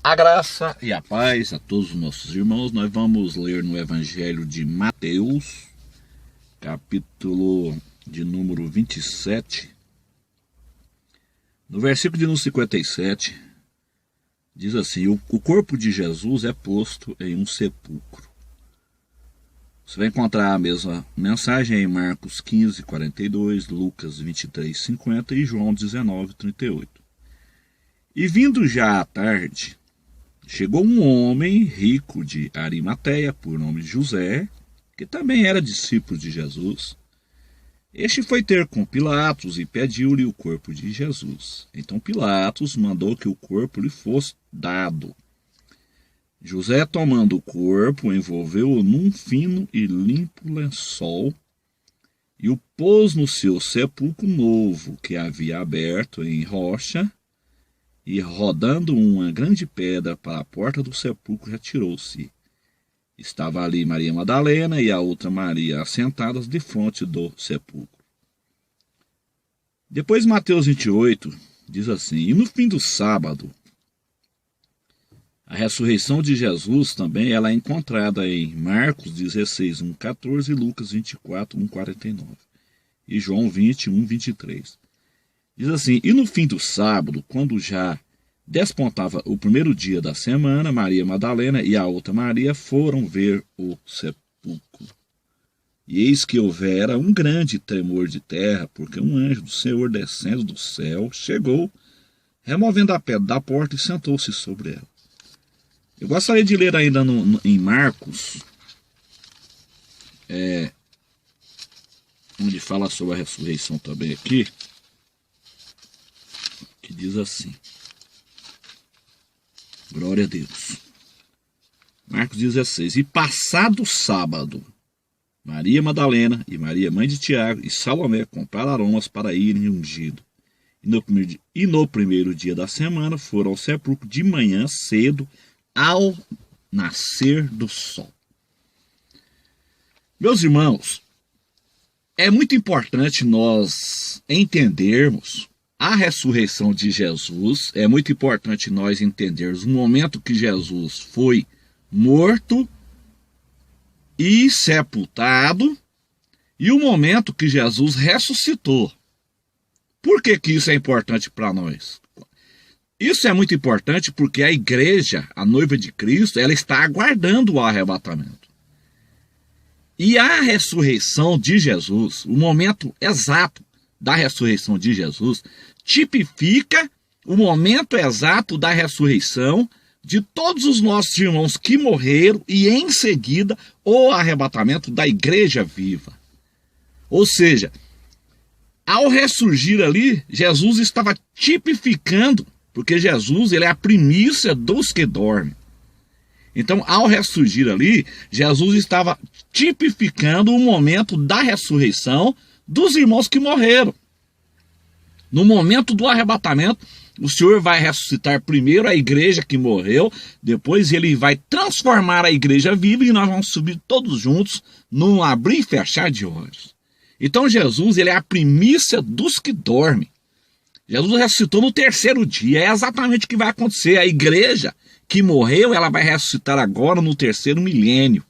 A graça e a paz a todos os nossos irmãos. Nós vamos ler no Evangelho de Mateus, capítulo de número 27. No versículo de número 57, diz assim: o corpo de Jesus é posto em um sepulcro. Você vai encontrar a mesma mensagem em Marcos 15, 42, Lucas 23, 50 e João 19, 38. E vindo já à tarde, chegou um homem rico de Arimateia, por nome José, que também era discípulo de Jesus. Este foi ter com Pilatos e pediu-lhe o corpo de Jesus. Então Pilatos mandou que o corpo lhe fosse dado. José, tomando o corpo, envolveu-o num fino e limpo lençol e o pôs no seu sepulcro novo, que havia aberto em rocha, e rodando uma grande pedra para a porta do sepulcro, retirou-se. Estava ali Maria Madalena e a outra Maria assentadas defronte do sepulcro. Depois Mateus 28 diz assim: e no fim do sábado, a ressurreição de Jesus também ela é encontrada em Marcos 16, 1, 14, Lucas 24, 1, 49 e João 20, 1, 23. Diz assim: e no fim do sábado, quando já despontava o primeiro dia da semana, Maria Madalena e a outra Maria foram ver o sepulcro. E eis que houvera um grande tremor de terra, porque um anjo do Senhor, descendo do céu, chegou, removendo a pedra da porta e sentou-se sobre ela. Eu gostaria de ler ainda em Marcos, onde fala sobre a ressurreição também aqui, que diz assim: glória a Deus. Marcos 16: e passado o sábado, Maria Madalena e Maria, mãe de Tiago, e Salomé compraram aromas para irem ungido. E no primeiro dia da semana foram ao sepulcro de manhã cedo, ao nascer do sol. Meus irmãos, é muito importante nós entendermos a ressurreição de Jesus. É muito importante nós entendermos o momento que Jesus foi morto e sepultado e o momento que Jesus ressuscitou. Por que isso é importante para nós? Isso é muito importante porque a igreja, a noiva de Cristo, ela está aguardando o arrebatamento. E a ressurreição de Jesus, o momento exato da ressurreição de Jesus, tipifica o momento exato da ressurreição de todos os nossos irmãos que morreram e em seguida o arrebatamento da igreja viva. Ou seja, ao ressurgir ali, Jesus estava tipificando, porque Jesus ele é a primícia dos que dormem. Então, ao ressurgir ali, Jesus estava tipificando o momento da ressurreição dos irmãos que morreram. No momento do arrebatamento, o Senhor vai ressuscitar primeiro a igreja que morreu, depois ele vai transformar a igreja viva e nós vamos subir todos juntos num abrir e fechar de olhos. Então Jesus ele é a primícia dos que dormem. Jesus ressuscitou no terceiro dia, é exatamente o que vai acontecer. A igreja que morreu, ela vai ressuscitar agora no terceiro milênio.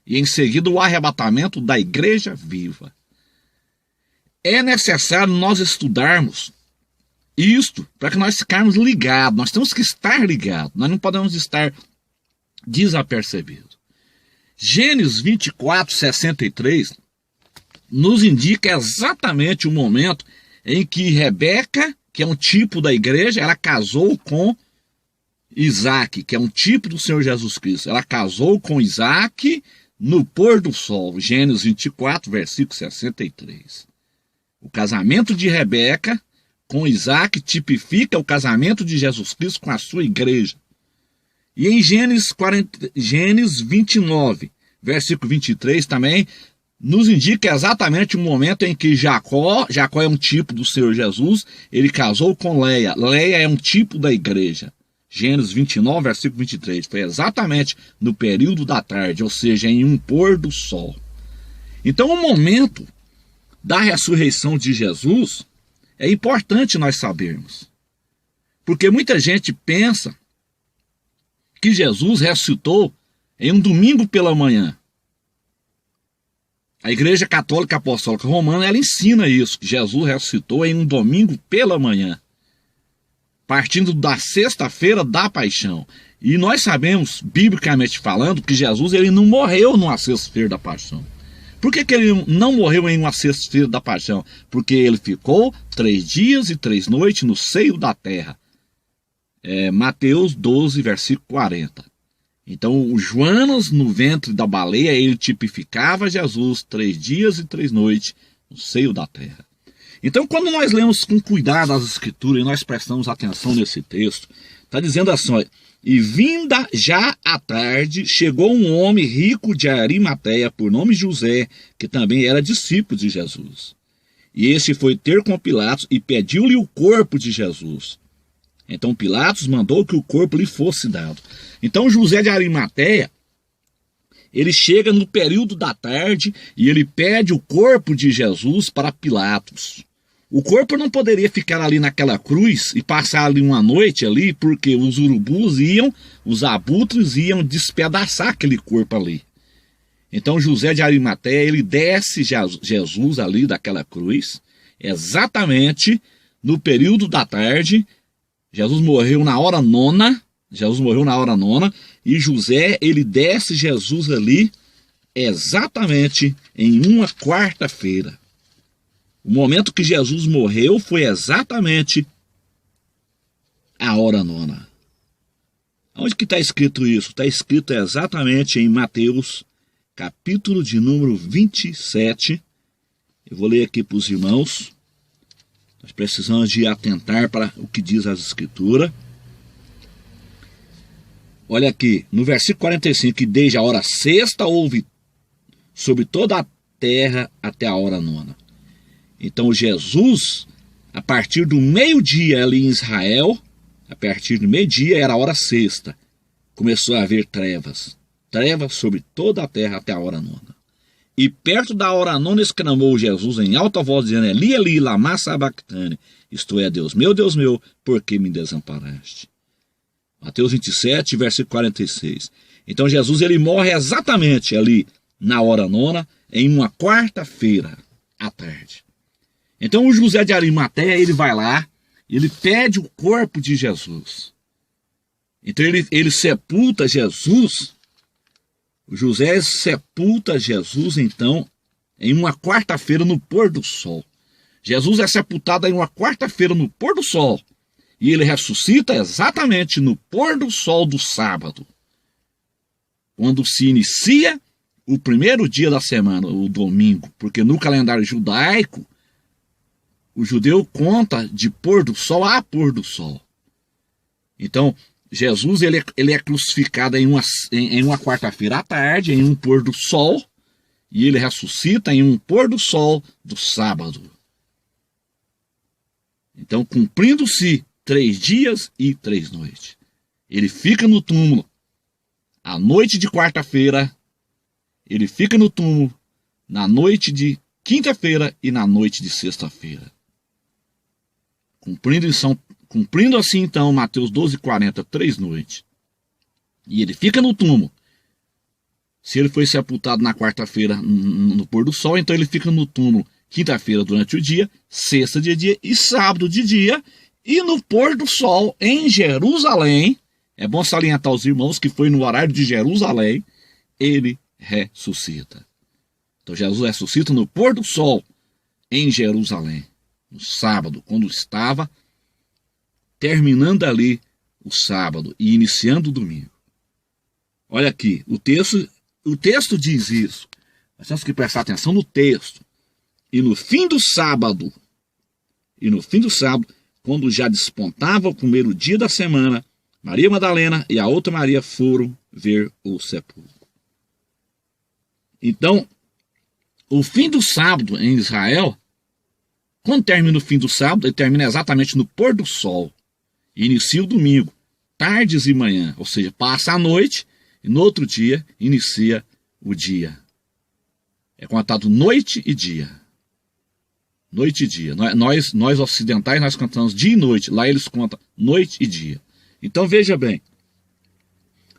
E em seguida o arrebatamento da igreja viva. É necessário nós estudarmos isto para que nós ficarmos ligados. Nós temos que estar ligados. Nós não podemos estar desapercebidos. Gênesis 24, 63 nos indica exatamente o momento em que Rebeca, que é um tipo da igreja, ela casou com Isaac, que é um tipo do Senhor Jesus Cristo. Ela casou com Isaac no pôr do sol. Gênesis 24, versículo 63. O casamento de Rebeca com Isaac tipifica o casamento de Jesus Cristo com a sua igreja. E em Gênesis 29, versículo 23 também, nos indica exatamente o momento em que Jacó é um tipo do Senhor Jesus, ele casou com Leia. Leia é um tipo da igreja. Gênesis 29, versículo 23. Foi exatamente no período da tarde, ou seja, em um pôr do sol. Então, o momento da ressurreição de Jesus é importante nós sabermos. Porque muita gente pensa que Jesus ressuscitou em um domingo pela manhã. A Igreja Católica Apostólica Romana, ela ensina isso, que Jesus ressuscitou em um domingo pela manhã, partindo da sexta-feira da paixão. E nós sabemos, biblicamente falando, que Jesus ele não morreu numa sexta-feira da paixão. Por que ele não morreu em uma sexta-feira da paixão? Porque ele ficou 3 dias e 3 noites no seio da terra. Mateus 12, versículo 40. Então, o Joanas no ventre da baleia, ele tipificava Jesus 3 dias e 3 noites no seio da terra. Então, quando nós lemos com cuidado as Escrituras e nós prestamos atenção nesse texto, está dizendo assim, ó, e vinda já à tarde, chegou um homem rico de Arimateia, por nome José, que também era discípulo de Jesus. E este foi ter com Pilatos e pediu-lhe o corpo de Jesus. Então Pilatos mandou que o corpo lhe fosse dado. Então José de Arimateia, ele chega no período da tarde e ele pede o corpo de Jesus para Pilatos. O corpo não poderia ficar ali naquela cruz e passar ali uma noite ali, porque os urubus os abutres iam despedaçar aquele corpo ali. Então José de Arimateia, ele desce Jesus ali daquela cruz, exatamente no período da tarde. Jesus morreu na hora nona, e José, ele desce Jesus ali exatamente em uma quarta-feira. O momento que Jesus morreu foi exatamente a hora nona. Onde que está escrito isso? Está escrito exatamente em Mateus, capítulo de número 27. Eu vou ler aqui para os irmãos. Nós precisamos de atentar para o que diz as Escrituras. Olha aqui, no versículo 45, que desde a hora sexta houve sobre toda a terra até a hora nona. Então Jesus, a partir do meio-dia ali em Israel, a partir do meio-dia era a hora sexta, começou a haver trevas sobre toda a terra até a hora nona. E perto da hora nona exclamou Jesus em alta voz, dizendo, Eli, Eli, lama sabachthani, isto é, Deus meu, por que me desamparaste? Mateus 27, versículo 46. Então Jesus, ele morre exatamente ali na hora nona, em uma quarta-feira à tarde. Então o José de Arimateia, ele vai lá, ele pede o corpo de Jesus. Então ele sepulta Jesus. O José sepulta Jesus, então, em uma quarta-feira no pôr do sol. Jesus é sepultado em uma quarta-feira no pôr do sol. E ele ressuscita exatamente no pôr do sol do sábado. Quando se inicia o primeiro dia da semana, o domingo. Porque no calendário judaico, o judeu conta de pôr do sol a pôr do sol. Então, Jesus ele é crucificado em uma quarta-feira à tarde, em um pôr do sol, e ele ressuscita em um pôr do sol do sábado. Então, cumprindo-se 3 dias e 3 noites. Ele fica no túmulo à noite de quarta-feira, ele fica no túmulo na noite de quinta-feira e na noite de sexta-feira. Cumprindo assim, então, Mateus 12, 40, 3 noites. E ele fica no túmulo. Se ele foi sepultado na quarta-feira no pôr do sol, então ele fica no túmulo quinta-feira durante o dia, sexta de dia e sábado de dia. E no pôr do sol, em Jerusalém, é bom salientar aos irmãos que foi no horário de Jerusalém, ele ressuscita. Então Jesus ressuscita no pôr do sol, em Jerusalém, no sábado, quando estava terminando ali o sábado e iniciando o domingo. Olha aqui, o texto diz isso. Nós temos que prestar atenção no texto. E no fim do sábado, quando já despontava o primeiro dia da semana, Maria Madalena e a outra Maria foram ver o sepulcro. Então, o fim do sábado em Israel, quando termina o fim do sábado, ele termina exatamente no pôr do sol. E inicia o domingo, tardes e manhã, ou seja, passa a noite e no outro dia inicia o dia. É contado noite e dia. Noite e dia. Nós ocidentais, nós cantamos dia e noite. Lá eles contam noite e dia. Então veja bem.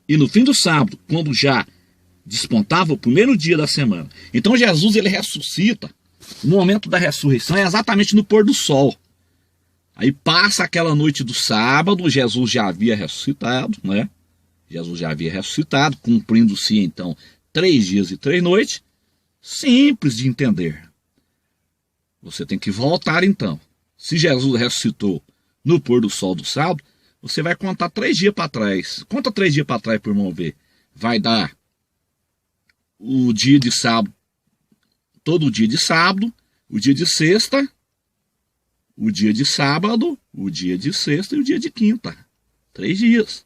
e no fim do sábado, quando já despontava o primeiro dia da semana. Então Jesus, ele ressuscita. O momento da ressurreição é exatamente no pôr do sol. Aí passa aquela noite do sábado, Jesus já havia ressuscitado, né? Jesus já havia ressuscitado, cumprindo-se então 3 dias e 3 noites. Simples de entender. Você tem que voltar então. Se Jesus ressuscitou no pôr do sol do sábado, você vai contar 3 dias para trás. Conta 3 dias para trás, por irmão ver. Vai dar o dia de sábado, todo dia de sábado, o dia de sexta, o dia de sábado, o dia de sexta e o dia de quinta. 3 dias.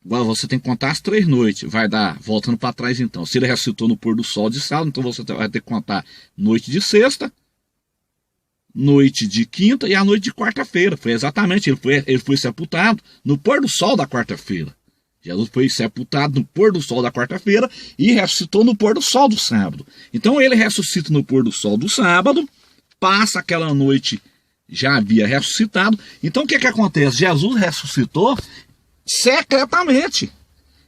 Agora você tem que contar as 3 noites. Vai dar, voltando para trás então. Se ele ressuscitou no pôr do sol de sábado, então você vai ter que contar noite de sexta, noite de quinta e a noite de quarta-feira. Foi exatamente, ele foi sepultado no pôr do sol da quarta-feira. Jesus foi sepultado no pôr do sol da quarta-feira e ressuscitou no pôr do sol do sábado. Então ele ressuscita no pôr do sol do sábado, passa aquela noite, já havia ressuscitado. Então o que acontece? Jesus ressuscitou secretamente.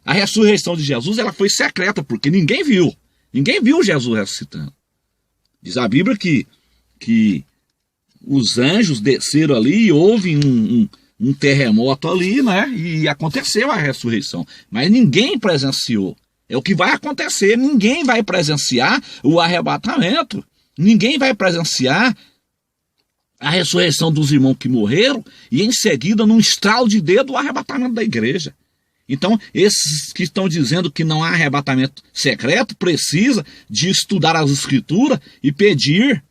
A ressurreição de Jesus, ela foi secreta, porque ninguém viu. Ninguém viu Jesus ressuscitando. Diz a Bíblia que os anjos desceram ali e houve um terremoto ali, né? E aconteceu a ressurreição. Mas ninguém presenciou. É o que vai acontecer. Ninguém vai presenciar o arrebatamento. Ninguém vai presenciar a ressurreição dos irmãos que morreram e em seguida, num estralo de dedo, o arrebatamento da igreja. Então, esses que estão dizendo que não há arrebatamento secreto, precisa de estudar as escrituras e pedir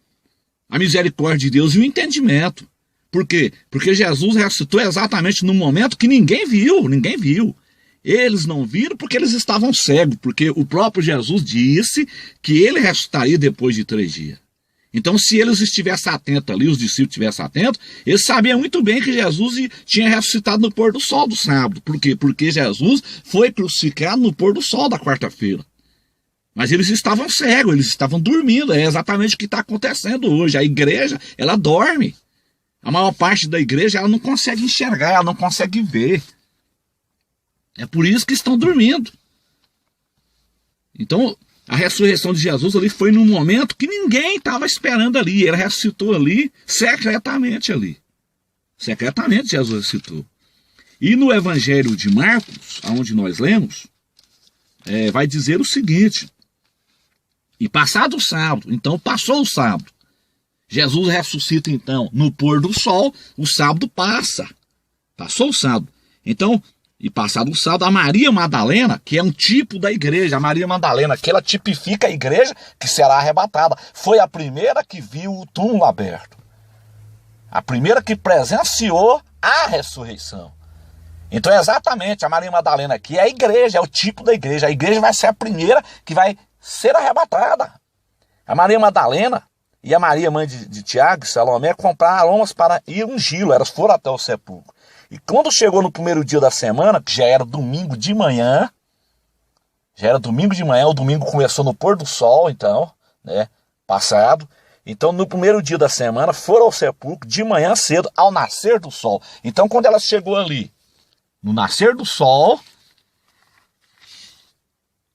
a misericórdia de Deus e o entendimento. Por quê? Porque Jesus ressuscitou exatamente no momento que ninguém viu, ninguém viu. Eles não viram porque eles estavam cegos, porque o próprio Jesus disse que ele ressuscitaria depois de 3 dias. Então, se eles estivessem atentos ali, os discípulos estivessem atentos, eles sabiam muito bem que Jesus tinha ressuscitado no pôr do sol do sábado. Por quê? Porque Jesus foi crucificado no pôr do sol da quarta-feira. Mas eles estavam cegos, eles estavam dormindo. É exatamente o que está acontecendo hoje. A igreja, ela dorme. A maior parte da igreja, ela não consegue enxergar, ela não consegue ver. É por isso que estão dormindo. Então, a ressurreição de Jesus ali foi num momento que ninguém estava esperando ali. Ele ressuscitou ali, secretamente ali. Secretamente Jesus ressuscitou. E no Evangelho de Marcos, onde nós lemos, vai dizer o seguinte: e passado o sábado, então passou o sábado, Jesus ressuscita então no pôr do sol, o sábado passa. Passou o sábado. Então, e passado o sábado, a Maria Madalena, que é um tipo da igreja, a Maria Madalena, que ela tipifica a igreja que será arrebatada, foi a primeira que viu o túmulo aberto. A primeira que presenciou a ressurreição. Então é exatamente a Maria Madalena aqui, é a igreja, é o tipo da igreja. A igreja vai ser a primeira que vai ser arrebatada. A Maria Madalena e a Maria, mãe de Tiago e Salomé, compraram aromas para ir ungí-lo. Elas foram até o sepulcro. E quando chegou no primeiro dia da semana, que já era domingo de manhã, o domingo começou no pôr do sol, então, né, passado. Então, no primeiro dia da semana, foram ao sepulcro de manhã cedo, ao nascer do sol. Então, quando ela chegou ali, no nascer do sol,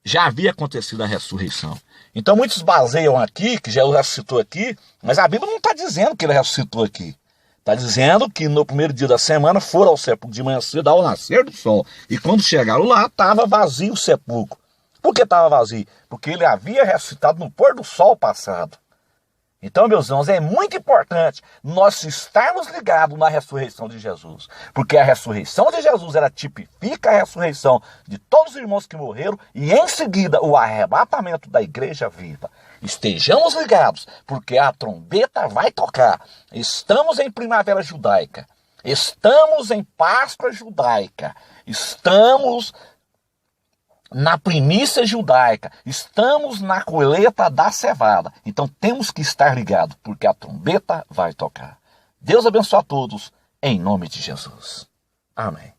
já havia acontecido a ressurreição. Então muitos baseiam aqui, que Jesus ressuscitou aqui, mas a Bíblia não está dizendo que ele ressuscitou aqui. Está dizendo que no primeiro dia da semana foram ao sepulcro de manhã cedo, ao nascer do sol. E quando chegaram lá, estava vazio o sepulcro. Por que estava vazio? Porque ele havia ressuscitado no pôr do sol passado. Então, meus irmãos, é muito importante nós estarmos ligados na ressurreição de Jesus. Porque a ressurreição de Jesus, ela tipifica a ressurreição de todos os irmãos que morreram e, em seguida, o arrebatamento da igreja viva. Estejamos ligados, porque a trombeta vai tocar. Estamos em primavera judaica. Estamos em Páscoa judaica. Estamos na primícia judaica, estamos na colheita da cevada. Então temos que estar ligados, porque a trombeta vai tocar. Deus abençoe a todos, em nome de Jesus. Amém.